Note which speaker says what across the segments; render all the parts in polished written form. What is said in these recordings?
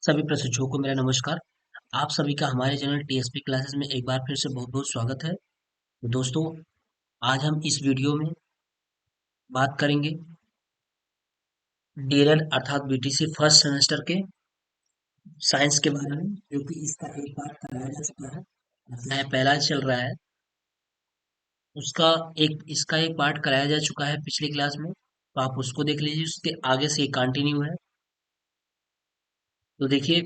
Speaker 1: सभी प्रशिक्षुओं को मेरा नमस्कार। आप सभी का हमारे चैनल टीएसपी क्लासेस में एक बार फिर से बहुत बहुत स्वागत है। तो दोस्तों, आज हम इस वीडियो में बात करेंगे डीएलएड अर्थात बीटीसी फर्स्ट सेमेस्टर के साइंस के बारे में, जो कि इसका एक पार्ट कराया जा चुका है। अध्याय पहला चल रहा है, उसका इसका एक पार्ट कराया जा चुका है पिछली क्लास में, तो आप उसको देख लीजिए। उसके आगे से ये कंटिन्यू है। तो देखिए,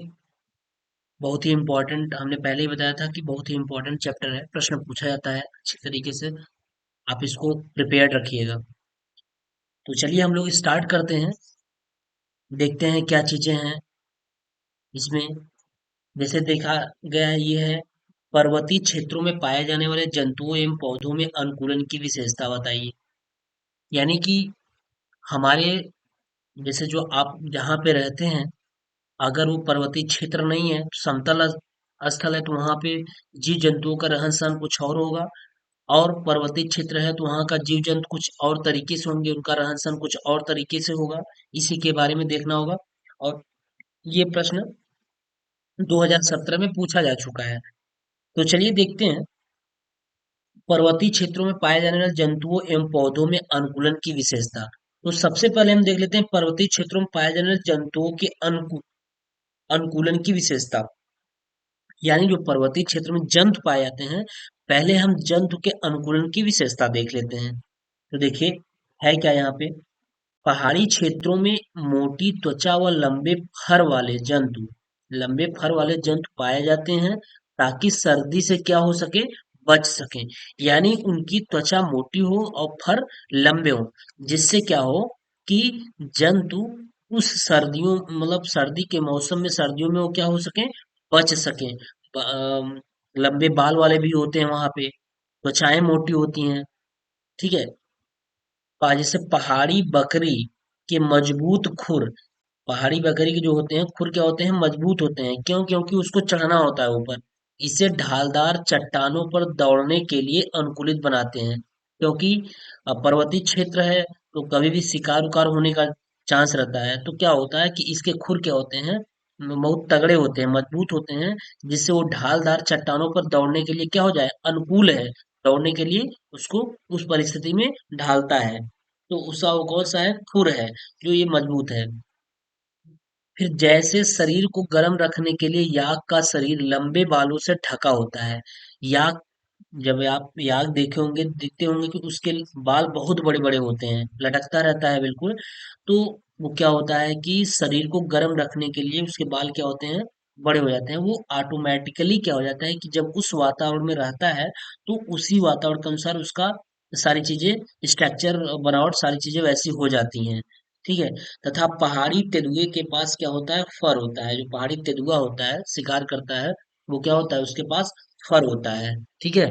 Speaker 1: बहुत ही इम्पोर्टेंट, हमने पहले ही बताया था कि बहुत ही इम्पोर्टेंट चैप्टर है, प्रश्न पूछा जाता है अच्छी तरीके से। आप इसको प्रिपेयर्ड रखिएगा। तो चलिए हम लोग स्टार्ट करते हैं, देखते हैं क्या चीजें हैं इसमें। जैसे देखा गया है, ये है पर्वतीय क्षेत्रों में पाए जाने वाले जंतुओं एवं पौधों में अनुकूलन की विशेषता बताइए। यानी कि हमारे जैसे जो आप जहाँ पे रहते हैं, अगर वो पर्वतीय क्षेत्र नहीं है, समतल स्थल है, तो वहां पे जीव जंतुओं का रहन सहन कुछ और होगा। और पर्वतीय क्षेत्र है तो वहाँ का जीव जंतु कुछ और तरीके से होंगे, उनका रहन सहन कुछ और तरीके से होगा। इसी के बारे में देखना होगा। और ये प्रश्न 2017 में पूछा जा चुका है। तो चलिए देखते हैं, पर्वतीय क्षेत्रों में पाए जाने वाले जंतुओं एवं पौधों में अनुकूलन की विशेषता। तो सबसे पहले हम देख लेते हैं पर्वतीय क्षेत्रों में पाए जाने वाले जंतुओं के अनुकूलन की विशेषता। यानी जो पर्वतीय क्षेत्र में जंतु पाए जाते हैं, पहले हम जंतु के अनुकूलन की विशेषता देख लेते हैं। तो देखिए, है क्या यहाँ पे। पहाड़ी क्षेत्रों में मोटी त्वचा व लंबे फर वाले जंतु पाए जाते हैं, ताकि सर्दी से क्या हो सके, बच सके। यानी उनकी त्वचा मोटी हो और फर लंबे हो, जिससे क्या हो कि जंतु उस सर्दियों मतलब सर्दी के मौसम में, सर्दियों में वो क्या हो सके, बच सके। लंबे बाल वाले भी होते हैं वहां पे, त्वचाएं मोटी होती हैं। ठीक है। जैसे पहाड़ी बकरी के मजबूत खुर, पहाड़ी बकरी के जो होते हैं खुर क्या होते हैं, मजबूत होते हैं। क्यों? क्योंकि उसको चढ़ना होता है ऊपर। इसे ढालदार चट्टानों पर दौड़ने के लिए अनुकूलित बनाते हैं। क्योंकि पर्वतीय क्षेत्र है, तो कभी भी शिकार उकार होने का चांस रहता है। तो क्या होता है कि इसके खुर क्या होते हैं, बहुत तगड़े होते हैं, मजबूत होते हैं, जिससे वो ढालदार चट्टानों पर दौड़ने के लिए क्या हो जाए, अनुकूल है। दौड़ने के लिए उसको उस परिस्थिति में ढालता है। तो उसका वो कौन सा है, खुर है, जो ये मजबूत है। फिर जैसे शरीर को गर्म रखने के लिए याक का शरीर लंबे बालों से ढका होता है। याक, जब आप याक देखे होंगे, दिखते होंगे कि उसके बाल बहुत बड़े बड़े होते हैं, लटकता रहता है बिल्कुल। तो वो क्या होता है कि शरीर को गर्म रखने के लिए उसके बाल क्या होते हैं, बड़े हो जाते हैं। वो ऑटोमेटिकली क्या हो जाता है कि जब उस वातावरण में रहता है, तो उसी वातावरण के अनुसार उसका सारी चीजें, स्ट्रक्चर, बनावट, सारी चीजें वैसी हो जाती हैं। ठीक है। तथा पहाड़ी तेंदुए के पास क्या होता है, फर होता है। जो पहाड़ी तेंदुआ होता है, शिकार करता है, वो क्या होता है, उसके पास फर होता है। ठीक है।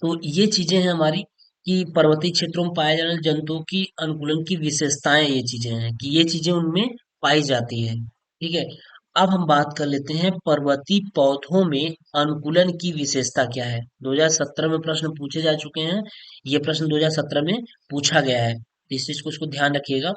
Speaker 1: तो ये चीजें हैं हमारी, कि पर्वतीय क्षेत्रों में पाए जाने वाले जंतुओं की अनुकूलन की विशेषताएं, ये चीजें हैं कि ये चीजें उनमें पाई जाती है। ठीक है। अब हम बात कर लेते हैं पर्वतीय पौधों में अनुकूलन की विशेषता क्या है। 2017 में प्रश्न पूछे जा चुके हैं। ये प्रश्न 2017 में पूछा गया है, तो इस चीज को, इसको ध्यान रखिएगा।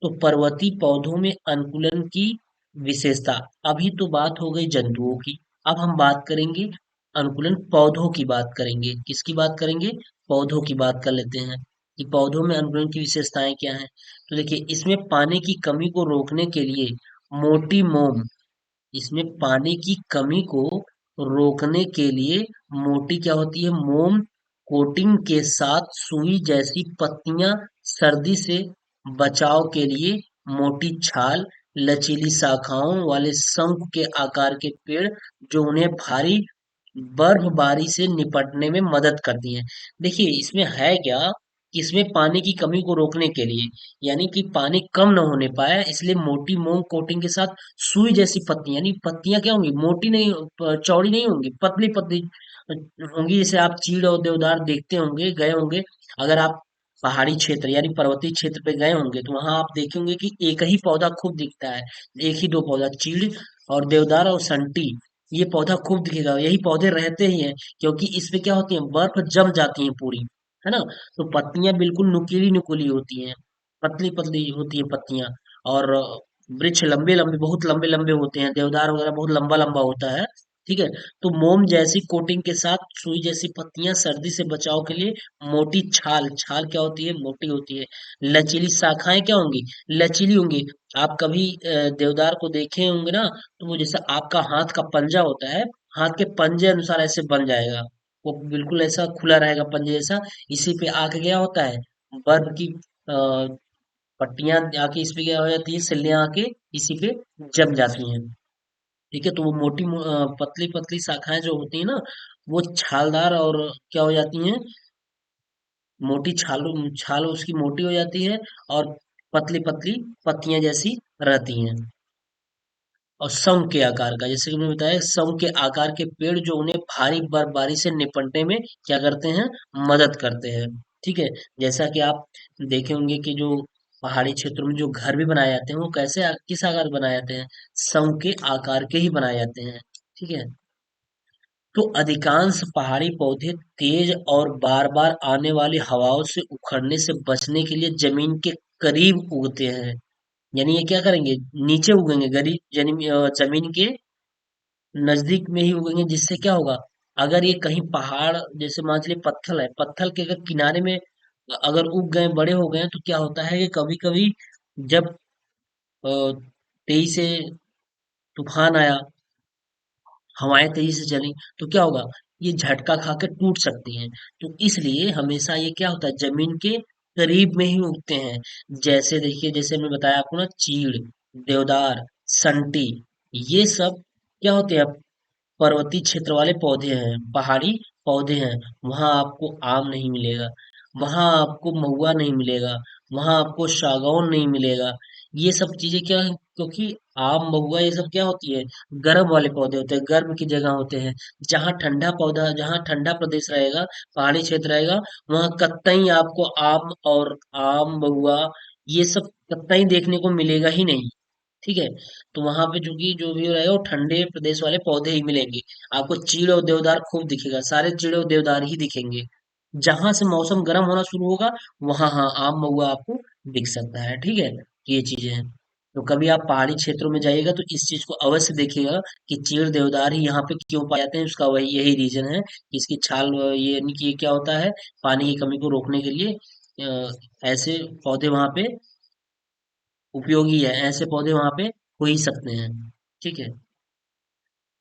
Speaker 1: तो पर्वतीय पौधों में अनुकूलन की विशेषता। अभी तो बात हो गई जंतुओं की, अब हम बात करेंगे अनुकूलन, पौधों की बात करेंगे। किसकी बात करेंगे, पौधों की बात कर लेते हैं कि पौधों में अनुकूलन की विशेषताएं क्या हैं। तो देखिए, इसमें पानी की कमी को रोकने के लिए मोटी मोम, इसमें पानी की कमी को रोकने के लिए मोटी क्या होती है, मोम कोटिंग के साथ सुई जैसी पत्तियां, सर्दी से बचाव के लिए मोटी छाल, लचीली शाखाओं वाले शंकु के आकार के पेड़, जो उन्हें भारी बर्फबारी से निपटने में मदद करती हैं। देखिए, इसमें है क्या कि इसमें पानी की कमी को रोकने के लिए, यानी कि पानी कम न होने पाए, इसलिए मोटी मोम कोटिंग के साथ सुई जैसी पत्तियां, यानी पत्तियां क्या होंगी, मोटी नहीं, चौड़ी नहीं होंगी, पतली पतली होंगी। जैसे आप चीड़ और देवदार देखते होंगे, गए होंगे, अगर आप पहाड़ी क्षेत्र यानी पर्वतीय क्षेत्र पे गए होंगे, तो वहां आप देखेंगे कि एक ही पौधा खूब दिखता है। एक ही दो पौधा, चीड़ और देवदार और संटी, ये पौधा खूब दिखेगा, यही पौधे रहते ही हैं। क्योंकि इसमें क्या होती है, बर्फ जम जाती है पूरी, है ना। तो पत्तियां बिल्कुल नुकीली नुकीली होती हैं, पतली पतली होती है पत्तियां। और वृक्ष लंबे लंबे, बहुत लंबे लंबे होते हैं, देवदार वगैरह बहुत लंबा लंबा होता है। ठीक है। तो मोम जैसी कोटिंग के साथ सुई जैसी पत्तियां सर्दी से बचाव के लिए, मोटी छाल, छाल क्या होती है, मोटी होती है। लचीली शाखाएं क्या होंगी, लचीली होंगी। आप कभी देवदार को देखे होंगे ना, तो वो जैसा आपका हाथ का पंजा होता है, हाथ के पंजे अनुसार ऐसे बन जाएगा। वो बिल्कुल ऐसा खुला रहेगा पंजे जैसा। इसी पे आके क्या होता है, बर्फ की पट्टियां आके इस पे क्या हो जाती है, सिल्लियां आके इसी पे जम जाती हैं। ठीक है। तो वो पतली पतली शाखाएं जो होती है ना, वो छालदार और क्या हो जाती हैं, मोटी छाल, छाल उसकी मोटी हो जाती है, और पतली पतली पत्तियां जैसी रहती हैं। और सम के आकार का, जैसे कि मैंने बताया, सम के आकार के पेड़ जो उन्हें भारी बर्फबारी से निपटने में क्या करते हैं, मदद करते हैं। ठीक है। जैसा कि आप देखे होंगे कि जो पहाड़ी क्षेत्रों में जो घर भी बनाए जाते हैं, वो कैसे किस आकार बनाए जाते हैं, सम के आकार के ही बनाए जाते हैं। ठीक है। तो अधिकांश पहाड़ी पौधे तेज और बार बार आने वाली हवाओं से उखड़ने से बचने के लिए जमीन के करीब उगते हैं। यानी ये क्या करेंगे, नीचे उगेंगे, गरीब जमीन के नजदीक में ही उगेंगे, जिससे क्या होगा, अगर ये कहीं पहाड़, जैसे मान चलिए पत्थल है, पत्थल के अगर किनारे में अगर उग गए, बड़े हो गए, तो क्या होता है कि कभी कभी जब अ, तेजी से तूफान आया, हवाएं तेजी से चली, तो क्या होगा, ये झटका खा के टूट सकती हैं। तो इसलिए हमेशा ये क्या होता है, जमीन के करीब में ही उगते हैं। जैसे देखिए, जैसे मैं बताया आपको ना, चीड़, देवदार, संटी, ये सब क्या होते हैं, पर्वतीय क्षेत्र वाले पौधे हैं, पहाड़ी पौधे हैं। वहां आपको आम नहीं मिलेगा, वहां आपको महुआ नहीं मिलेगा, वहां आपको सागौन नहीं मिलेगा। ये सब चीजें क्या है, क्योंकि आम महुआ ये सब क्या होती है, गर्म वाले पौधे होते हैं, गर्म की जगह होते हैं। जहाँ ठंडा पौधा, जहाँ ठंडा प्रदेश रहेगा, पहाड़ी क्षेत्र रहेगा, वहाँ कतई आपको आम महुआ ये सब कतई देखने को मिलेगा ही नहीं। ठीक है। तो वहां पे चूंकि जो भी रहेगा, वो ठंडे प्रदेश वाले पौधे ही मिलेंगे। आपको चीड़ और देवदार खूब दिखेगा, सारे चीड़ और देवदार ही दिखेंगे। जहां से मौसम गर्म होना शुरू होगा, वहां हाँ आम महुआ आपको दिख सकता है। ठीक है। तो ये चीजें हैं। तो कभी आप पहाड़ी क्षेत्रों में जाइएगा तो इस चीज को अवश्य देखिएगा कि चीड़ देवदार ही यहाँ पे क्यों पाए जाते हैं। उसका वही यही रीजन है कि इसकी छाल, ये यानी कि ये क्या होता है, पानी की कमी को रोकने के लिए ऐसे पौधे वहां पे उपयोगी है, ऐसे पौधे वहां पे हो ही सकते हैं। ठीक है।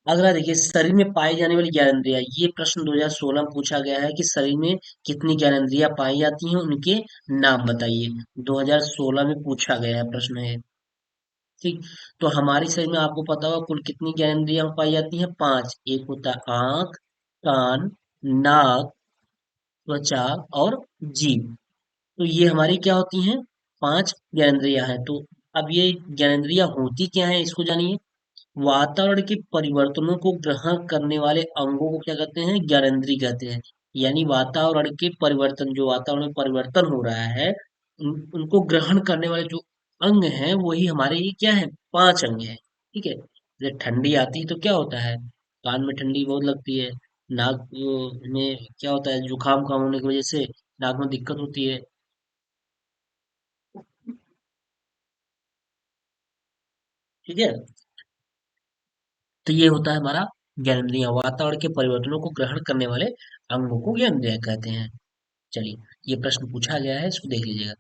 Speaker 1: अगला देखिए, शरीर में पाई जाने वाली ज्ञानेंद्रियां, ये प्रश्न 2016 में पूछा गया है कि शरीर में कितनी ज्ञानेंद्रियां पाई जाती हैं, उनके नाम बताइए। 2016 में पूछा गया है प्रश्न है। ठीक। तो हमारे शरीर में आपको पता होगा कुल कितनी ज्ञानेंद्रियां पाई जाती हैं, पांच। एक होता है आंख, कान, नाक, त्वचा और जीभ। तो ये हमारी क्या होती हैं, पांच ज्ञानेंद्रियां हैं। तो अब ये ज्ञानेंद्रियां होती क्या है, इसको जानिए। वातावरण के परिवर्तनों को ग्रहण करने वाले अंगों को क्या कहते हैं, ज्ञानेंद्रिय कहते हैं। यानी वातावरण के परिवर्तन, जो वातावरण में परिवर्तन हो रहा है, उनको ग्रहण करने वाले जो अंग हैं, वही हमारे ये क्या है, पांच अंग हैं। ठीक है। जब ठंडी आती है तो क्या होता है, कान में ठंडी बहुत लगती है, नाक में क्या होता है, जुकाम काम होने की वजह से नाक में दिक्कत होती है। ठीक है। तो ये होता है हमारा ज्ञानेंद्रिय, वातावरण के परिवर्तनों को ग्रहण करने वाले अंगों को ज्ञानेंद्रिय कहते हैं। चलिए, ये प्रश्न पूछा गया है, इसको देख लीजिएगा।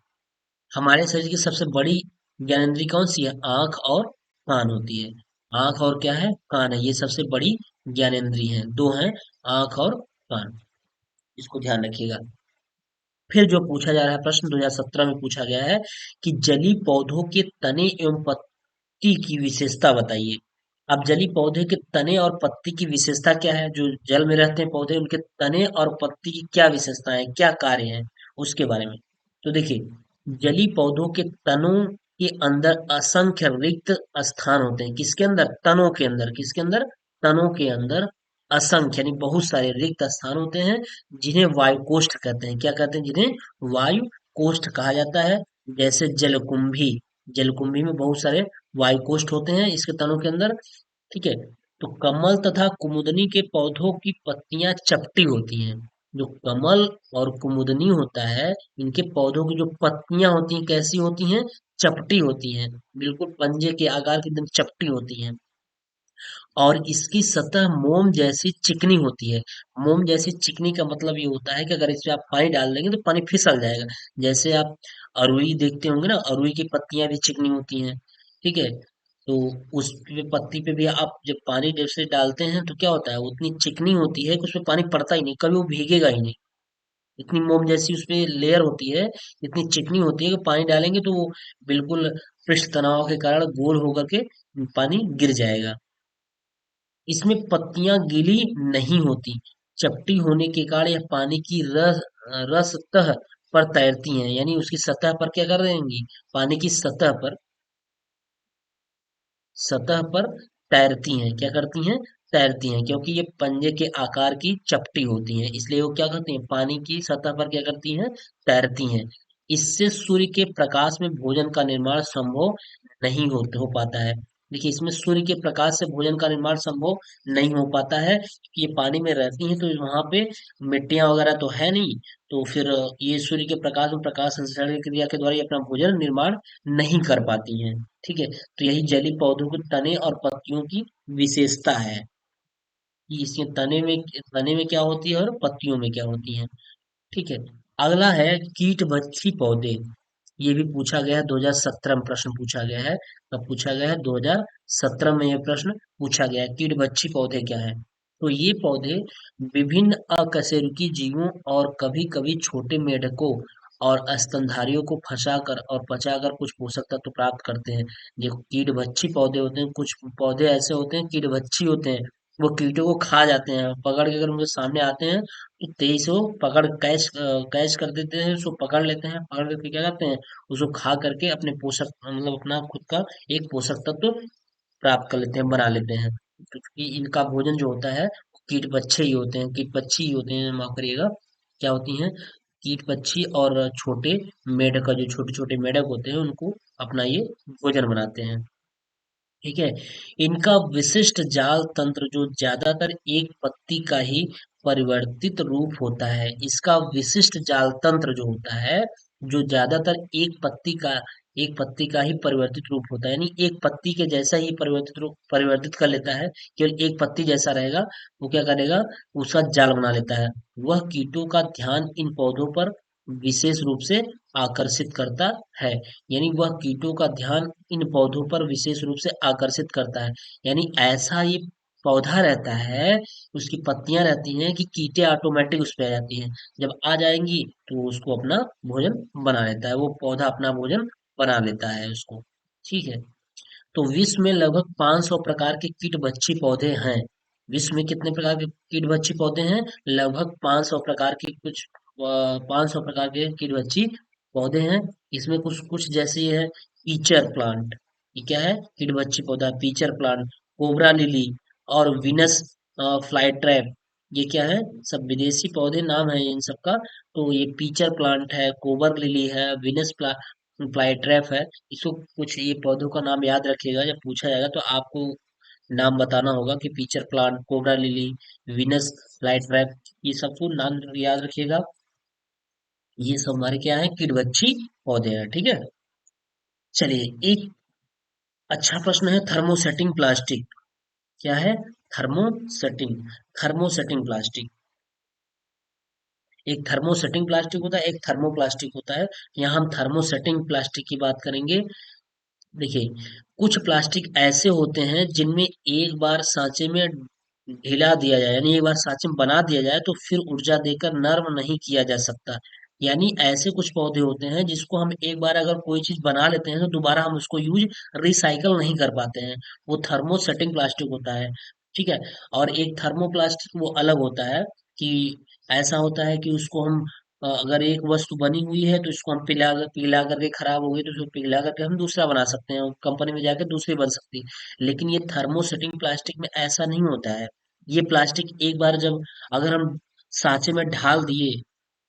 Speaker 1: हमारे शरीर की सबसे बड़ी ज्ञानेंद्रिय कौन सी है, आंख और कान होती है। आंख और क्या है, कान है, ये सबसे बड़ी ज्ञानेंद्रिय है, दो हैं, आंख और कान। इसको ध्यान रखिएगा। फिर जो पूछा जा रहा है प्रश्न 2017 में पूछा गया है कि जली पौधों के तने एवं पत्ती की विशेषता बताइए। अब जली पौधे के तने और पत्ती की विशेषता क्या है, जो जल में रहते हैं पौधे, उनके तने और पत्ती की क्या विशेषताएं हैं, क्या कार्य है, उसके बारे में। तो देखिए, जली पौधों के तनों के अंदर असंख्य रिक्त स्थान होते हैं। किसके अंदर, तनों के अंदर, किसके अंदर, तनों के अंदर असंख्य यानी बहुत सारे रिक्त स्थान होते हैं, जिन्हें वायुकोष्ठ कहते हैं। क्या कहते हैं, जिन्हें वायु कोष्ठ कहा जाता है। जैसे जलकुंभी, जलकुंभी में बहुत सारे वायुकोष्ठ होते हैं इसके तनों के अंदर। ठीक है। तो कमल तथा कुमुदनी के पौधों की पत्तियां चपटी होती हैं। जो कमल और कुमुदनी होता है, इनके पौधों की जो पत्तियां होती हैं, कैसी होती हैं, चपटी होती हैं, बिल्कुल पंजे के आकार की एकदम चपटी होती हैं। और इसकी सतह मोम जैसी चिकनी होती है। मोम जैसी चिकनी का मतलब ये होता है कि अगर इसमें आप पानी डाल देंगे तो पानी फिसल जाएगा। जैसे आप अरुई देखते होंगे ना, अरुई की पत्तियां भी चिकनी होती हैं, ठीक है। तो उस पे पत्ती पे भी आप जब पानी जैसे डालते हैं तो क्या होता है, वो इतनी चिकनी होती है कि उसमें पानी पड़ता ही नहीं, कभी वो भीगेगा ही नहीं। इतनी मोम जैसी उसपे लेयर होती है, इतनी चिकनी होती है कि पानी डालेंगे तो वो बिल्कुल पृष्ठ तनाव के कारण गोल होकर के पानी गिर जाएगा। इसमें पत्तियां गीली नहीं होती। चपटी होने के कारण यह पानी की रस सतह पर तैरती हैं, यानी उसकी सतह पर क्या कर रहेंगी, पानी की सतह पर तैरती हैं। क्या करती हैं, तैरती हैं, क्योंकि ये पंजे के आकार की चपटी होती हैं, इसलिए वो क्या करती हैं, पानी की सतह पर क्या करती हैं, तैरती हैं। इससे सूर्य के प्रकाश में भोजन का निर्माण संभव नहीं हो पाता है। देखिए, इसमें सूर्य के प्रकाश से भोजन का निर्माण संभव नहीं हो पाता है, कि ये पानी में रहती हैं तो वहां पे मिट्टियां वगैरह तो है नहीं। तो फिर ये सूर्य के प्रकाश में प्रकाश संश्लेषण की क्रिया के द्वारा ये अपना भोजन निर्माण नहीं कर पाती हैं। ठीक है। तो यही जलीय पौधों के तने और पत्तियों की विशेषता है, कि इसके तने में क्या होती है और पत्तियों में क्या होती है। ठीक है। अगला है कीट भक्षी पौधे। ये भी पूछा गया है, 2017 में प्रश्न पूछा गया है। कब पूछा गया है, 2017 में यह प्रश्न पूछा गया है, कीट भक्षी पौधे क्या है। तो ये पौधे विभिन्न अकशेरुकी जीवों और कभी कभी छोटे मेढकों और स्तनधारियों को फंसाकर और पचाकर कुछ पोषक तत्व प्राप्त करते हैं। जो कीट भक्षी पौधे होते हैं, कुछ पौधे ऐसे होते हैं कीट भक्षी होते हैं, वो कीटों को खा जाते हैं, पकड़ के अगर उनके सामने आते हैं तो तेजी से वो पकड़ कैच कर देते हैं, उसको पकड़ लेते हैं, पकड़ करके क्या करते हैं, उसको खा करके अपने पोषक मतलब अपना खुद का एक पोषक तत्व प्राप्त कर लेते हैं, बना लेते हैं। क्योंकि इनका भोजन जो होता है वो कीट बच्चे ही होते हैं, कीट पक्षी ही होते हैं, माफ करिएगा, क्या होती हैं, कीट पक्षी और छोटे मेढक, जो छोटे छोटे मेढक होते हैं उनको अपना ये भोजन बनाते हैं। ठीक है। इनका विशिष्ट जाल तंत्र जो ज्यादातर एक पत्ती का ही परिवर्तित रूप होता है, इसका विशिष्ट जाल तंत्र जो होता है, जो ज्यादातर एक पत्ती का ही परिवर्तित रूप होता है, यानी एक पत्ती के जैसा ही परिवर्तित रूप परिवर्तित कर लेता है, केवल एक पत्ती जैसा रहेगा, वो क्या करेगा, उसका जाल बना लेता है। वह कीटों का ध्यान इन पौधों पर विशेष रूप से आकर्षित करता है, यानी वह कीटों का ध्यान इन पौधों पर विशेष रूप से आकर्षित करता है। यानी ऐसा ये पौधा रहता है, उसकी पत्तियां रहती हैं कि कीटे ऑटोमेटिक उस पे आ जाती हैं। जब आ जाएंगी तो उसको अपना भोजन बना लेता है, वो पौधा अपना भोजन बना लेता है उसको। ठीक है। तो विश्व में लगभग 500 प्रकार के कीटभक्षी पौधे हैं। विश्व में कितने प्रकार के कीटभक्षी पौधे हैं, लगभग 500 प्रकार के, कुछ 500 प्रकार के कीटभक्षी पौधे हैं। इसमें कुछ कुछ जैसे ये है, पीचर प्लांट, ये क्या है, कीटभक्षी पौधा, पीचर प्लांट, कोबरा लिली और विनस फ्लाई ट्रैप, ये क्या है, सब विदेशी पौधे नाम है इन सब का। तो ये पीचर प्लांट है, कोबर लिली है, विनस फ्लाई ट्रैप है। इसको कुछ ये पौधों का नाम याद रखिएगा, जब पूछा जाएगा तो आपको नाम बताना होगा कि pitcher plant, cobra lily, Venus fly trap, ये सबको नाम याद रखिएगा। ये सब हमारे क्या है, किड़बच्ची पौधे हैं। ठीक है। चलिए, एक अच्छा प्रश्न है, थर्मोसेटिंग प्लास्टिक क्या है, थर्मोसेटिंग थर्मोसेटिंग प्लास्टिक। एक थर्मोसेटिंग प्लास्टिक होता है, एक थर्मोप्लास्टिक होता है। यहाँ हम थर्मोसेटिंग प्लास्टिक की बात करेंगे। देखिए, कुछ प्लास्टिक ऐसे होते हैं जिनमें एक बार सांचे में ढिला दिया जाए, यानी एक बार सांचे में बना दिया जाए तो फिर ऊर्जा देकर नर्म नहीं किया जा सकता। यानी ऐसे कुछ पौधे होते हैं जिसको हम एक बार अगर कोई चीज बना लेते हैं तो दोबारा हम उसको यूज रिसाइकल नहीं कर पाते हैं, वो थर्मोसेटिंग प्लास्टिक होता है। ठीक है। और एक थर्मोप्लास्टिक वो अलग होता है, कि ऐसा होता है कि उसको हम अगर एक वस्तु बनी हुई है तो इसको हम पिला करके खराब हो गई तो उसको पिघला करके हम दूसरा बना सकते हैं, कंपनी में जाकर दूसरी बन सकती है। लेकिन ये थर्मोसेटिंग प्लास्टिक में ऐसा नहीं होता है। ये प्लास्टिक एक बार जब अगर हम सांचे में ढाल दिए,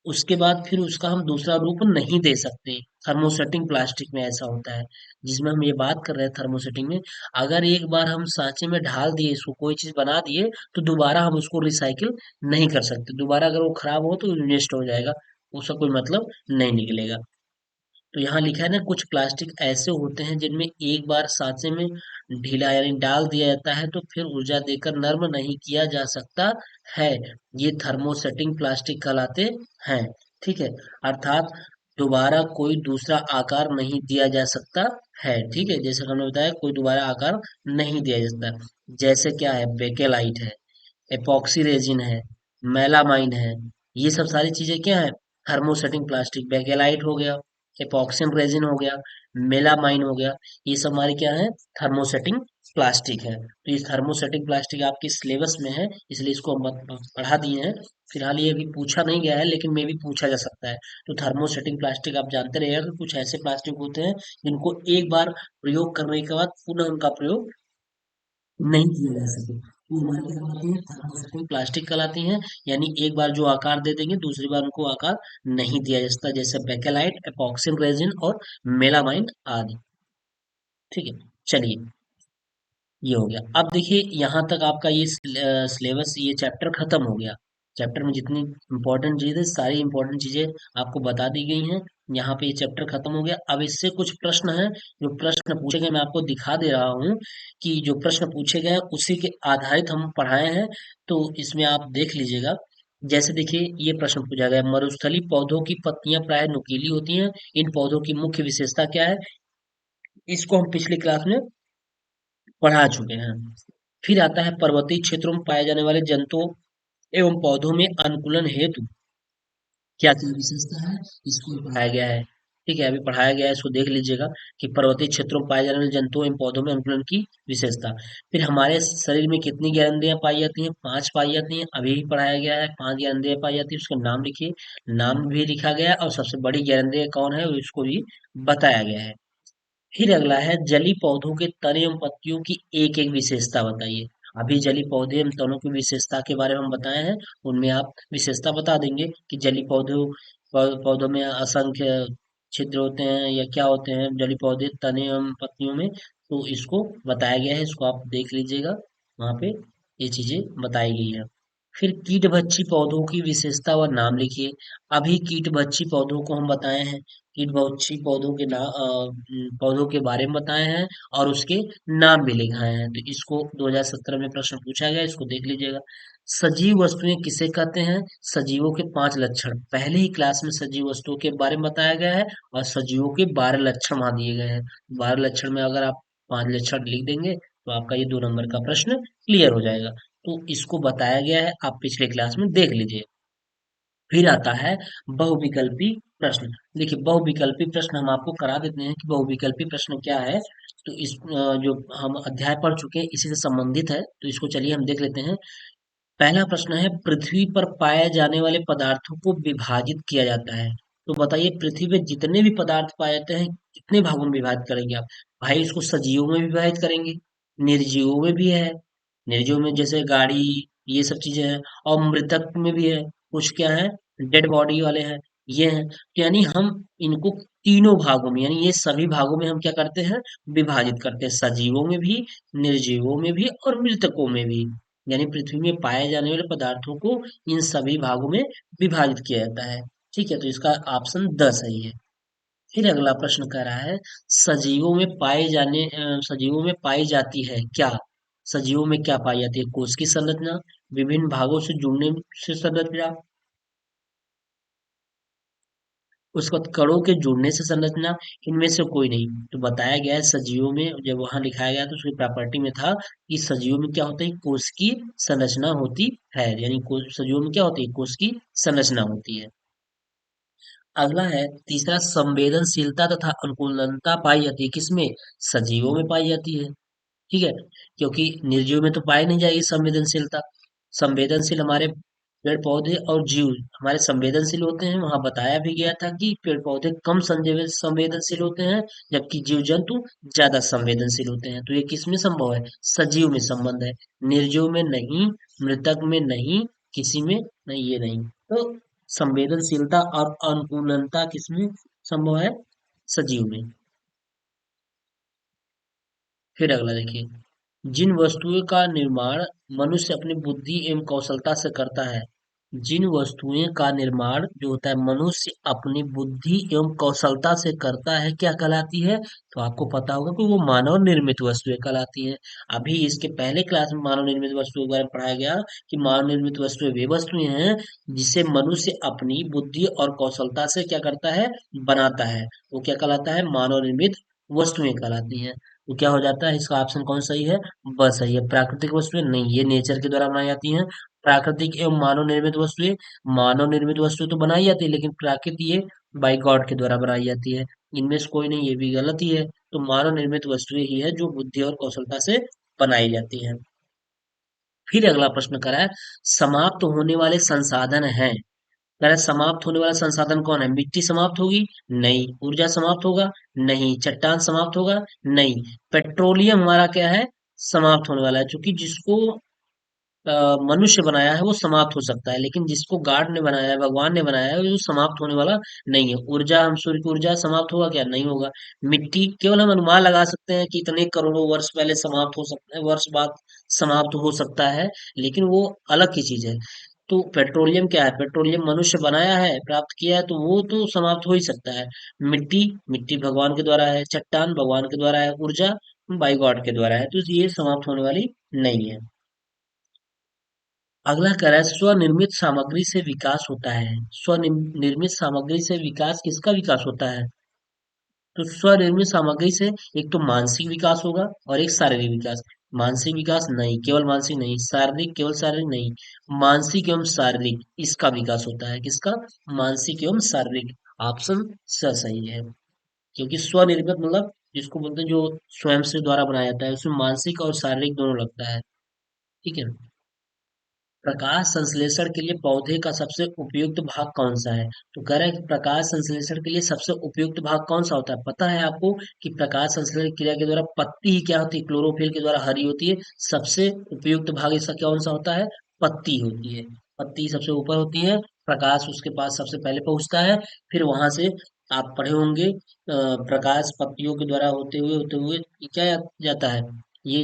Speaker 1: उसके बाद फिर उसका हम दूसरा रूप नहीं दे सकते। थर्मोसेटिंग प्लास्टिक में ऐसा होता है, जिसमें हम ये बात कर रहे हैं थर्मोसेटिंग में, अगर एक बार हम सांचे में ढाल दिए, इसको कोई चीज बना दिए, तो दोबारा हम उसको रिसाइकिल नहीं कर सकते। दोबारा अगर वो खराब हो तो वेस्ट हो जाएगा, उसका कोई मतलब नहीं निकलेगा। तो यहाँ लिखा है ना, कुछ प्लास्टिक ऐसे होते हैं जिनमें एक बार सांचे में ढीला यानी डाल दिया जाता है तो फिर ऊर्जा देकर नर्म नहीं किया जा सकता है। ये थर्मोसेटिंग प्लास्टिक कहलाते हैं। ठीक है, अर्थात दोबारा कोई दूसरा आकार नहीं दिया जा सकता है। ठीक है, जैसे हमने बताया कोई दोबारा आकार नहीं दिया जा सकता। जैसे क्या है, बेकेलाइट है, एपॉक्सी रेजिन है, मेलामाइन है, ये सब सारी चीजें क्या है, थर्मोसेटिंग प्लास्टिक। बेकेलाइट हो गया, एपॉक्सियम रेजिन हो गया, मेलामाइन हो गया, ये सब हमारे क्या है, थर्मोसेटिंग प्लास्टिक है। तो ये थर्मोसेटिंग प्लास्टिक आपके सिलेबस में है, इसलिए इसको हम पढ़ा दिए हैं। फिलहाल ये अभी पूछा नहीं गया है, लेकिन मे भी पूछा जा सकता है। तो थर्मोसेटिंग प्लास्टिक आप जानते रहिएगा कि कुछ ऐसे प्लास्टिक होते हैं जिनको एक बार प्रयोग करने के बाद पुनः उनका प्रयोग नहीं किया जा सके, वो हमारे क्या कहलाती हैं, थर्मोसेटिंग प्लास्टिक कहलाती हैं। यानी एक बार जो आकार दे देंगे दूसरी बार उनको आकार नहीं दिया जा सकता, जैसे बेकेलाइट, एपॉक्सिम रेजिन और मेलामाइन आदि। ठीक है, चलिए, ये हो गया। अब देखिए यहाँ तक आपका ये सिलेबस, ये चैप्टर खत्म हो गया। चैप्टर में जितनी इंपॉर्टेंट चीजें, सारी इंपॉर्टेंट चीजें आपको बता दी गई हैं। यहाँ पे ये चैप्टर खत्म हो गया। अब इससे कुछ प्रश्न हैं, जो प्रश्न पूछे गए मैं आपको दिखा दे रहा हूँ कि जो प्रश्न पूछे गए हैं उसी के आधारित हम पढ़ाए हैं। तो इसमें आप देख लीजिएगा। जैसे देखिए, ये प्रश्न पूछा गया, मरुस्थलीय पौधों की पत्तियां प्राय नुकीली होती हैं, इन पौधों की मुख्य विशेषता क्या है। इसको हम पिछली क्लास में पढ़ा चुके हैं। फिर आता है, पर्वतीय क्षेत्रों में पाए जाने वाले जंतुओं एवं पौधों में अनुकूलन हेतु क्या क्या विशेषता है, इसको भी पढ़ाया गया है। ठीक है, अभी पढ़ाया गया है, इसको देख लीजिएगा कि पर्वतीय क्षेत्रों में पाए जाने वाले जंतुओं एवं पौधों में अनुकूलन की विशेषता। फिर हमारे शरीर में कितनी ग्रंथियां पाई जाती हैं, 5 पाई जाती हैं, अभी भी पढ़ाया गया है। 5 ग्रंथियां पाई जाती है, उसका नाम लिखिए। नाम भी लिखा गया है और सबसे बड़ी ग्रंथि कौन है उसको भी बताया गया है। फिर अगला है, जली पौधों के तने एवं पत्तियों की एक एक विशेषता बताइए। अभी जली पौधे एवं तनों की विशेषता के बारे में हम बताए हैं, उनमें आप विशेषता बता देंगे कि जली पौधों पौधों में असंख्य छिद्र होते हैं या क्या होते हैं, जली पौधे तने एवं पत्तियों में। तो इसको बताया गया है, इसको आप देख लीजिएगा, वहां पे ये चीजें बताई गई है। फिर कीट भक्षी पौधों की विशेषता व नाम लिखिए। अभी कीट भक्षी पौधों को हम बताए हैं, कीट भक्षी पौधों के पौधों के बारे में बताए हैं और उसके नाम भी लिखाए हैं। तो इसको 2017 में प्रश्न पूछा गया, इसको देख लीजिएगा। सजीव वस्तुएं किसे कहते हैं, सजीवों के 5 लक्षण। पहले ही क्लास में सजीव वस्तुओं के बारे में बताया गया है और सजीवों के 12 लक्षण वहां दिए गए हैं। 12 लक्षण में अगर आप 5 लक्षण लिख देंगे तो आपका ये 2 नंबर का प्रश्न क्लियर हो जाएगा। तो इसको बताया गया है, आप पिछले क्लास में देख लीजिए। फिर आता है बहुविकल्पी प्रश्न। देखिए, बहुविकल्पी प्रश्न हम आपको करा देते हैं कि बहुविकल्पी प्रश्न क्या है। तो इस जो हम अध्याय पढ़ चुके हैं इसी से संबंधित है, तो इसको चलिए हम देख लेते हैं। पहला प्रश्न है, पृथ्वी पर पाए जाने वाले पदार्थों को विभाजित किया जाता है। तो बताइए, पृथ्वी पे जितने भी पदार्थ पाए जाते हैं कितने भागों में विभाजित करेंगे आप। भाई, इसको सजीवों में विभाजित करेंगे, निर्जीवों में भी है। निर्जीव में जैसे गाड़ी, ये सब चीजें हैं। और मृतक में भी है, कुछ क्या है, डेड बॉडी वाले हैं, ये हैं। तो यानी हम इनको तीनों भागों में, यानी ये सभी भागों में हम क्या करते हैं, विभाजित करते हैं, सजीवों में भी, निर्जीवों में भी और मृतकों में भी। यानी पृथ्वी में पाए जाने वाले पदार्थों को इन सभी भागों में विभाजित किया जाता है। ठीक है, तो इसका ऑप्शन 10 सही है। फिर अगला प्रश्न कह रहा है, सजीवों में पाई जाती है क्या। सजीवों में क्या पाई जाती है, कोश की संरचना, विभिन्न भागों से जुड़ने से संरचना, उसके बाद कणों के जुड़ने से संरचना, इनमें से कोई नहीं। तो बताया गया है सजीवों में, जब वहां लिखाया गया तो उसकी प्रॉपर्टी में था कि सजीवों में क्या होता है, कोश की संरचना होती है। यानी सजीवों में क्या होती है, कोश की संरचना होती है। अगला है तीसरा, संवेदनशीलता तथा अनुकूलनता पाई जाती है किसमें, सजीवों में पाई जाती है। ठीक है, क्योंकि निर्जीव में तो पाई नहीं जाएगी संवेदनशीलता। संवेदनशील हमारे पेड़ पौधे और जीव हमारे संवेदनशील होते हैं। वहां बताया भी गया था कि पेड़ पौधे कम संवेदनशील होते हैं, जबकि जीव जंतु ज्यादा संवेदनशील होते हैं। तो ये किस में संभव है, सजीव में संबंध है, निर्जीव में नहीं, मृतक में नहीं, किसी में नहीं, ये नहीं। तो संवेदनशीलता और अनुकूलनता किसमें संभव है, सजीव में। फिर अगला देखिए, जिन वस्तुओं का निर्माण मनुष्य अपनी बुद्धि एवं कौशलता से करता है, जिन वस्तुएं का निर्माण जो होता है मनुष्य अपनी बुद्धि एवं कौशलता से करता है क्या कहलाती है? तो आपको पता होगा कि वो मानव निर्मित वस्तुएं कहलाती हैं। अभी इसके पहले क्लास में मानव निर्मित वस्तुओं के बारे में पढ़ाया गया कि मानव निर्मित वस्तुएं वे वस्तुएं हैं जिसे मनुष्य अपनी बुद्धि और कौशलता से क्या करता है, बनाता है। वो क्या कहलाता है? मानव निर्मित वस्तुएं कहलाती हैं। तो क्या हो जाता है, इसका ऑप्शन कौन सही है? ब सही है। प्राकृतिक वस्तुएं नहीं, ये नेचर के द्वारा बनाई जाती हैं। प्राकृतिक एवं मानव निर्मित वस्तुएं, मानव निर्मित वस्तुएं तो बनाई जाती है लेकिन प्राकृतिक ये बाई गॉड के द्वारा बनाई जाती है। इनमें से कोई नहीं, ये भी गलत ही है। तो मानव निर्मित वस्तुएं ही है जो बुद्धि और कौशलता से बनाई जाती है। फिर अगला प्रश्न करा है, समाप्त होने वाले संसाधन हैं। कह रहा है समाप्त होने वाला संसाधन कौन है? मिट्टी समाप्त होगी? नहीं। ऊर्जा समाप्त होगा? नहीं। चट्टान समाप्त होगा? नहीं। पेट्रोलियम हमारा क्या है? समाप्त होने वाला है, क्योंकि जिसको मनुष्य बनाया है वो समाप्त हो सकता है, लेकिन जिसको गॉड ने बनाया है, भगवान ने बनाया है, वो समाप्त होने वाला नहीं है। ऊर्जा, हम सूर्य की ऊर्जा समाप्त होगा क्या? नहीं होगा। मिट्टी केवल हम अनुमान लगा सकते हैं कि इतने करोड़ों वर्ष पहले समाप्त हो सकता है, वर्ष बाद समाप्त हो सकता है, लेकिन वो अलग की चीज है। तो पेट्रोलियम क्या है? पेट्रोलियम मनुष्य बनाया है, प्राप्त किया है, तो वो तो समाप्त हो ही सकता है। मिट्टी, मिट्टी भगवान के द्वारा है। चट्टान भगवान के द्वारा है। ऊर्जा बाई गॉड के द्वारा है, तो ये समाप्त होने वाली नहीं है। अगला कह रहा है, स्वनिर्मित सामग्री से विकास होता है। स्वनिर्मित सामग्री से विकास, किसका विकास होता है? तो स्वनिर्मित सामग्री से एक तो मानसिक विकास होगा और एक शारीरिक विकास। मानसिक विकास नहीं, केवल मानसिक नहीं। शारीरिक, केवल शारीरिक नहीं। मानसिक एवं शारीरिक, इसका विकास होता है। किसका? मानसिक एवं शारीरिक। ऑप्शन स सही है। क्योंकि स्वनिर्मित मतलब जिसको बोलते हैं जो स्वयं से द्वारा बनाया जाता है, उसमें मानसिक और शारीरिक दोनों लगता है। ठीक है। प्रकाश संश्लेषण के लिए पौधे का सबसे उपयुक्त भाग कौन सा है? तो कह रहा है कि प्रकाश संश्लेषण के लिए सबसे उपयुक्त भाग कौन सा होता है? पता है आपको कि प्रकाश संश्लेषण क्रिया के द्वारा पत्ती ही क्या होती है? क्लोरोफिल के द्वारा हरी होती है। सबसे उपयुक्त भाग इसका कौन सा होता है? पत्ती होती है। पत्ती सबसे ऊपर होती है, प्रकाश उसके पास सबसे पहले पहुंचता है, फिर वहां से आप पढ़े होंगे प्रकाश पत्तियों के द्वारा होते हुए क्या जाता है? ये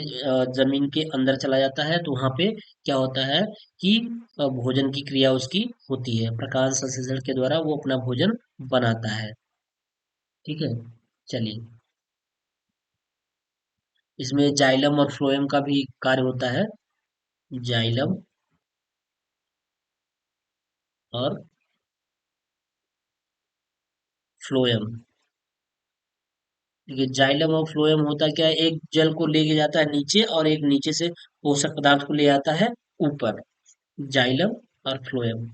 Speaker 1: जमीन के अंदर चला जाता है, तो वहां पे क्या होता है कि भोजन की क्रिया उसकी होती है। प्रकाश संश्लेषण के द्वारा वो अपना भोजन बनाता है। ठीक है। चलिए, इसमें जाइलम और फ्लोएम का भी कार्य होता है। जाइलम और फ्लोएम। देखिए, जाइलम और फ्लोएम होता क्या है, एक जल को लेके जाता है नीचे और एक नीचे से पोषक पदार्थ को ले आता है ऊपर। जाइलम और फ्लोएम।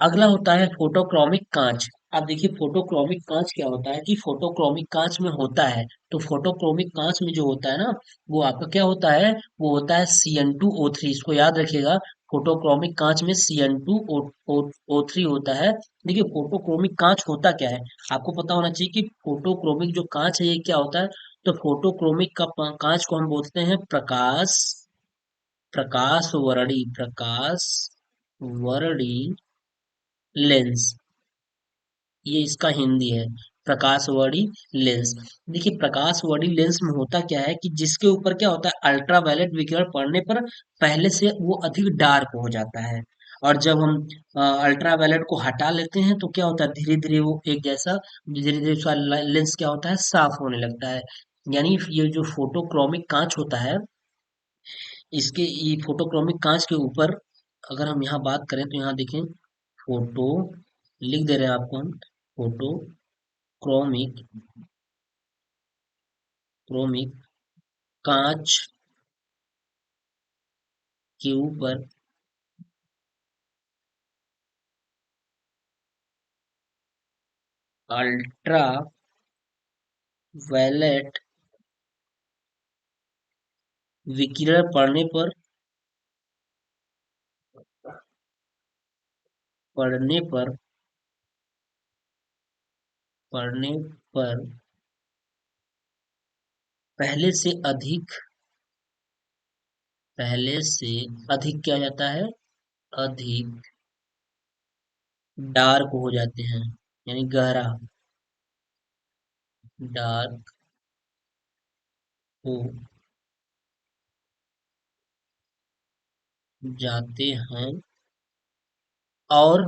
Speaker 1: अगला होता है फोटोक्रोमिक कांच। अब देखिए, फोटोक्रोमिक कांच क्या होता है कि फोटोक्रोमिक कांच में होता है, तो फोटोक्रोमिक कांच में जो होता है ना, वो आपका क्या होता है? वो होता है CN2O3। इसको याद रखिएगा। फोटोक्रोमिक कांच में CN2O3 होता है। देखिए, फोटोक्रोमिक कांच होता क्या है, आपको पता होना चाहिए कि फोटोक्रोमिक जो कांच है ये क्या होता है। तो फोटोक्रोमिक का कांच को हम बोलते हैं प्रकाश, प्रकाश वर्णी लेंस। ये इसका हिंदी है, प्रकाशवर्णी लेंस। देखिए, प्रकाशवर्णी लेंस में होता क्या है कि जिसके ऊपर क्या होता है, अल्ट्रावायलेट विकिरण पड़ने पर पहले से वो अधिक डार्क हो जाता है। और जब हम अल्ट्रावायलेट को हटा लेते हैं तो क्या होता है, धीरे धीरे वो एक जैसा, धीरे धीरे उसका लेंस क्या होता है, साफ होने लगता है। यानी ये जो फोटोक्रोमिक कांच होता है, इसके ये फोटोक्रोमिक कांच के ऊपर अगर हम यहाँ बात करें तो यहाँ देखें, फोटो लिख दे रहे हैं आपको हम, फोटो क्रोमिक क्रोमिक कांच के ऊपर अल्ट्रा वायलेट विकिरण पड़ने पर पड़ने पर पहले से अधिक पहले से अधिक क्या हो जाता है, अधिक डार्क हो जाते हैं, यानी गहरा, डार्क हो जाते हैं। और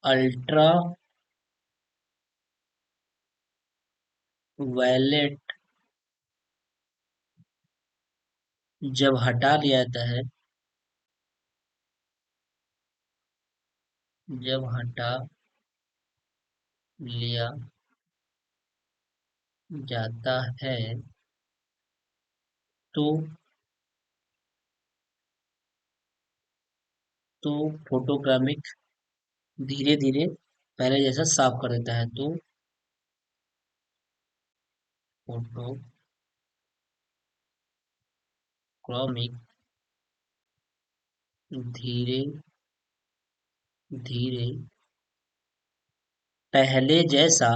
Speaker 1: अल्ट्रा वायलेट जब हटा लिया जाता है, जब हटा लिया जाता है तो तो फोटोग्रामिक धीरे धीरे पहले जैसा साफ कर देता है, तो फोटोक्रोमिक धीरे धीरे पहले जैसा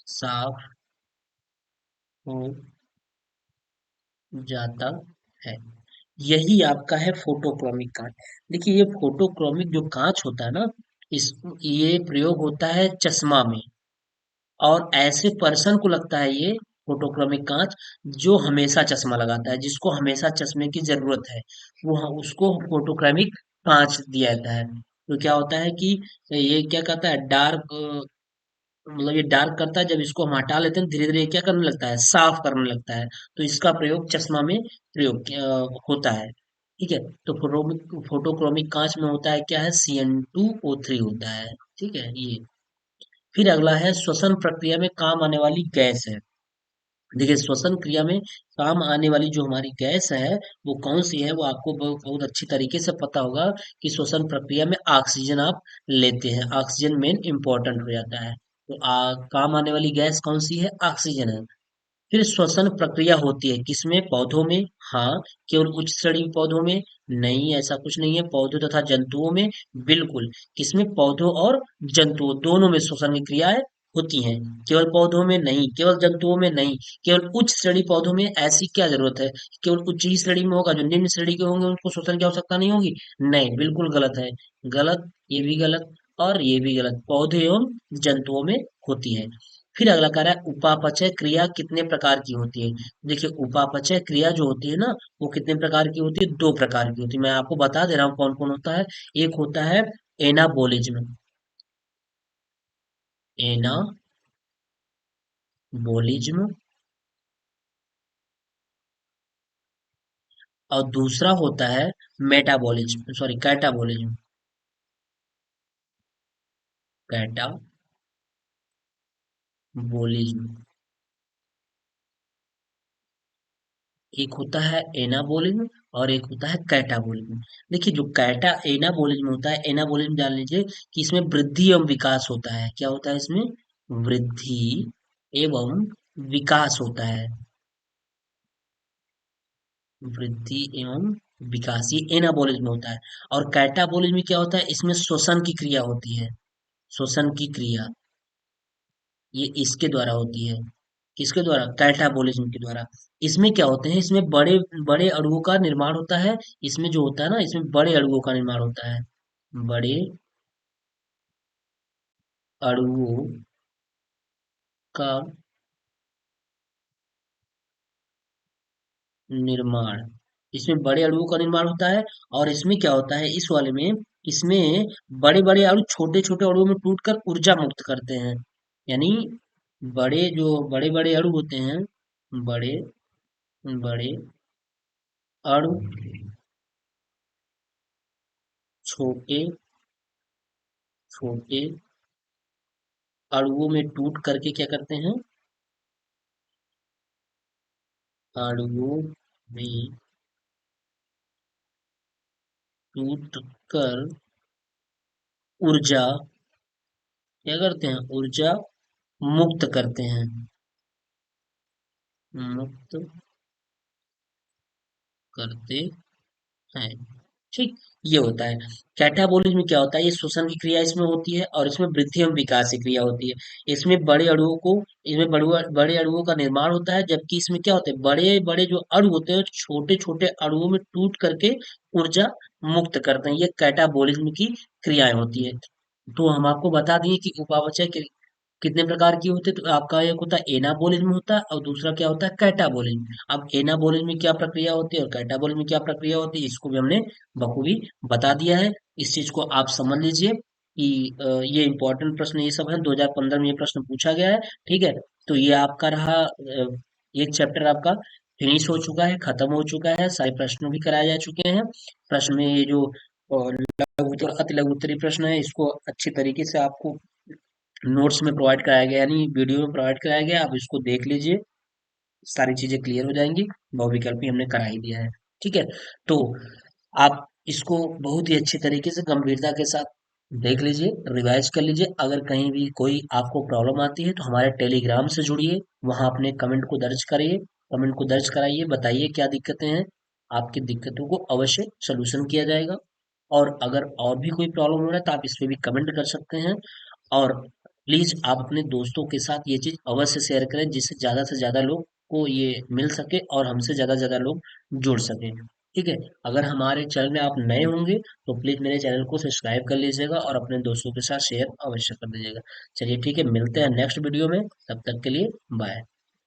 Speaker 1: साफ हो जाता है। यही आपका है फोटोक्रोमिक कांच। देखिए ये फोटोक्रोमिक जो कांच होता है ना, इस ये प्रयोग होता है चश्मा में, और ऐसे पर्सन को लगता है ये फोटोक्रोमिक कांच जो हमेशा चश्मा लगाता है, जिसको हमेशा चश्मे की जरूरत है, उसको फोटोक्रोमिक कांच दिया जाता है। तो क्या होता है कि ये क्या कहता है, डार्क, मतलब ये डार्क करता है, जब इसको हम हटा लेते हैं धीरे धीरे क्या करने लगता है, साफ करने लगता है। तो इसका प्रयोग चश्मा में प्रयोग होता है। ठीक है। तो फोटोक्रोमिक कांच में होता है क्या है, CN2O3 होता है। ठीक है ये। फिर अगला है श्वसन प्रक्रिया में काम आने वाली गैस है। देखिए श्वसन क्रिया में काम आने वाली जो हमारी गैस है, वो कौन सी है, वो आपको बहुत अच्छी तरीके से पता होगा कि श्वसन प्रक्रिया में ऑक्सीजन आप लेते हैं, ऑक्सीजन मेन इंपॉर्टेंट हो जाता है। तो काम आने वाली गैस कौन सी है, ऑक्सीजन है। फिर श्वसन प्रक्रिया होती है किसमें, पौधों में? हाँ। केवल उच्च श्रेणी पौधों में? नहीं, ऐसा कुछ नहीं है, पौधों तथा जंतुओं में। बिल्कुल। किसमें, पौधों और जंतुओं दोनों में श्वसन की क्रियाएं होती हैं। केवल पौधों में नहीं, केवल जंतुओं में नहीं, केवल उच्च श्रेणी पौधों में ऐसी क्या जरूरत है, केवल उच्च ही श्रेणी में होगा, जो निम्न श्रेणी के होंगे उनको श्वसन की आवश्यकता नहीं होगी? नहीं, बिल्कुल गलत है। गलत, ये भी गलत और ये भी गलत, पौधे एवं जंतुओं में होती है। फिर अगला कह रहा है उपापचय क्रिया कितने प्रकार की होती है। देखिए उपापचय क्रिया जो होती है ना, वो कितने प्रकार की होती है, दो प्रकार की होती है। मैं आपको बता दे रहा हूँ कौन कौन होता है। एक होता है एनाबोलिज्म, एनाबोलिज्म, और दूसरा होता है मेटाबॉलिज्म, सॉरी कैटाबोलिज्म, कैटाबोलिज्म। एक होता है एनाबोलिज्म और एक होता है कैटाबोलिज्म। देखिए जो एनाबोलिज्म होता है, एनाबोलिज्म जान लीजिए कि इसमें वृद्धि एवं विकास होता है। क्या होता है इसमें, वृद्धि एवं विकास होता है। वृद्धि एवं विकास, ये एनाबोलिज्म होता है। और कैटाबोलिज्म में क्या होता है, इसमें श्वसन की क्रिया होती है। श्वसन की क्रिया ये इसके द्वारा होती है। किसके द्वारा, कैटाबोलिज्म के द्वारा। इसमें क्या होते हैं, इसमें बड़े बड़े अणुओं का निर्माण होता है। इसमें जो होता है ना, इसमें बड़े अणुओं का निर्माण होता है। बड़े अणुओं का निर्माण, इसमें बड़े अणुओं का निर्माण होता है। और इसमें क्या होता है, इस वाले में, इसमें बड़े बड़े अणु छोटे छोटे अणुओं में टूटकर ऊर्जा मुक्त करते हैं। यानी बड़े बड़े अणु होते हैं, बड़े बड़े अणु छोटे छोटे अणुओं में टूट करके क्या करते हैं, अणुओं में टूट कर ऊर्जा क्या करते हैं, ऊर्जा मुक्त करते हैं, मुक्त करते हैं। ठीक, ये होता है। कैटाबोलिज्म में क्या होता है, ये श्वसन की क्रिया इसमें होती है और इसमें वृद्धि एवं विकास की क्रिया होती है। इसमें इसमें बड़े अणुओं का निर्माण होता है, जबकि इसमें क्या होता है, बड़े बड़े जो अणु होते हैं छोटे छोटे अणुओं में टूट करके ऊर्जा मुक्त करते हैं। ये कैटाबोलिज्म की क्रियाएं होती है। तो हम आपको बता दिए कि उपापचय क्रिया, कितने प्रकार की होती है? तो आपका एक होता है एनाबोलिज्म होता है और दूसरा क्या होता है कैटाबोलिज्म। अब एनाबोलिज्म में क्या प्रक्रिया होती है और कैटाबोलिज्म में क्या प्रक्रिया होती है, इसको भी हमने बखूबी बता दिया है। इस चीज को आप समझ लीजिए कि ये इंपॉर्टेंट प्रश्न ये सब है, 2015 में ये प्रश्न पूछा गया है। ठीक है, तो ये आपका रहा एक चैप्टर आपका फिनिश हो चुका है, खत्म हो चुका है, सारे प्रश्न भी कराए जा चुके हैं। प्रश्न में ये जो लघु उत्तर अति लघु उत्तरीय प्रश्न है, इसको अच्छी तरीके से आपको नोट्स में प्रोवाइड कराया गया, यानी वीडियो में प्रोवाइड कराया गया, आप इसको देख लीजिए, सारी चीजें क्लियर हो जाएंगी। बहुविकल्पी हमने करा ही दिया है। ठीक है, तो आप इसको बहुत ही अच्छी तरीके से गंभीरता के साथ देख लीजिए, रिवाइज कर लीजिए। अगर कहीं भी कोई आपको प्रॉब्लम आती है तो हमारे टेलीग्राम से जुड़िए, वहां अपने कमेंट को दर्ज करिए, कमेंट को दर्ज कराइए, बताइए क्या दिक्कतें हैं। आपकी दिक्कतों को अवश्य सलूशन किया जाएगा। और अगर और भी कोई प्रॉब्लम हो रहा है तो आप इस पे भी कमेंट कर सकते हैं। और प्लीज आप अपने दोस्तों के साथ ये चीज अवश्य शेयर करें, जिससे ज्यादा से ज्यादा लोग को ये मिल सके और हमसे ज्यादा से ज्यादा लोग जुड़ सके। ठीक है, अगर हमारे चैनल में आप नए होंगे तो प्लीज मेरे चैनल को सब्सक्राइब कर लीजिएगा और अपने दोस्तों के साथ शेयर अवश्य कर दीजिएगा। चलिए ठीक है, मिलते हैं नेक्स्ट वीडियो में, तब तक के लिए बाय।